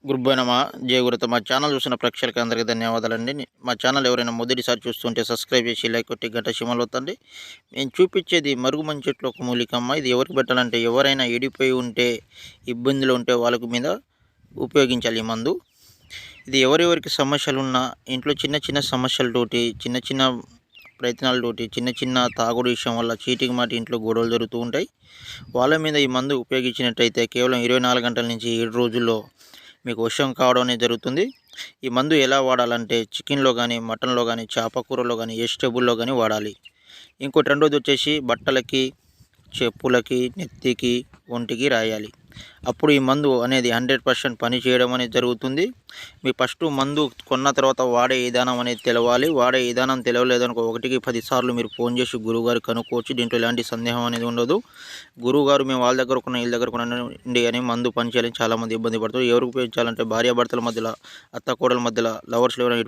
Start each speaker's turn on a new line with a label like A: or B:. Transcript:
A: గురుభ్యో నమ జయ గురుత మా ఛానల్ చూసిన ప్రేక్షకులకి అందరికీ ధన్యవాదాలండి. మా ఛానల్ ఎవరైనా మొదటిసారి చూస్తుంటే సబ్స్క్రైబ్ చేసి లైక్ కొట్టి గంట సిమ్మలు వత్తండి. నేను చూపించేది మరుగుమంచి చెట్లు ఒక మూలికమ్మ. ఇది ఎవరికి పెట్టాలంటే ఎవరైనా ఎడిపోయి ఉంటే ఇబ్బందులు ఉంటే వాళ్ళకి మీద ఉపయోగించాలి ఈ మందు. ఇది ఎవరెవరికి సమస్యలు ఉన్నా ఇంట్లో చిన్న చిన్న సమస్యలతోటి చిన్న చిన్న ప్రయత్నాలతోటి చిన్న చిన్న తాగుడు విషయం వల్ల చీటికి మాటి ఇంట్లో గొడవలు జరుగుతూ ఉంటాయి. వాళ్ళ మీద ఈ మందు ఉపయోగించినట్టయితే కేవలం 24 గంటల నుంచి 7 రోజుల్లో మీకు వశం కావడం అనేది జరుగుతుంది. ఈ మందు ఎలా వాడాలంటే చికెన్లో కానీ మటన్లో కానీ చేప కూరలో కానీ వెజిటేబుల్లో కానీ వాడాలి. ఇంకోటి రెండోది వచ్చేసి బట్టలకి చెప్పులకి నెత్తికి ఒంటికి రాయాలి. అప్పుడు ఈ మందు అనేది 100% పని చేయడం అనేది జరుగుతుంది. మీ ఫస్ట్ మందు కొన్న తర్వాత వాడే విధానం అనేది తెలవాలి. వాడే విధానం తెలవలేదనుకో 1కి 10 సార్లు మీరు ఫోన్ చేసి గురువుగారు కనుక్కోవచ్చు. దీంట్లో ఎలాంటి సందేహం అనేది ఉండదు. గురువుగారు మేము వాళ్ళ దగ్గర కొన్న వీళ్ళ దగ్గర కొనండి అని మందు పని చేయాలని చాలామంది ఇబ్బంది పడుతారు. ఎవరికి ఉపయోగించాలంటే భార్యాభర్తల మధ్యలో అత్త కోడల మధ్యలో లవర్స్లో ఎవరైనా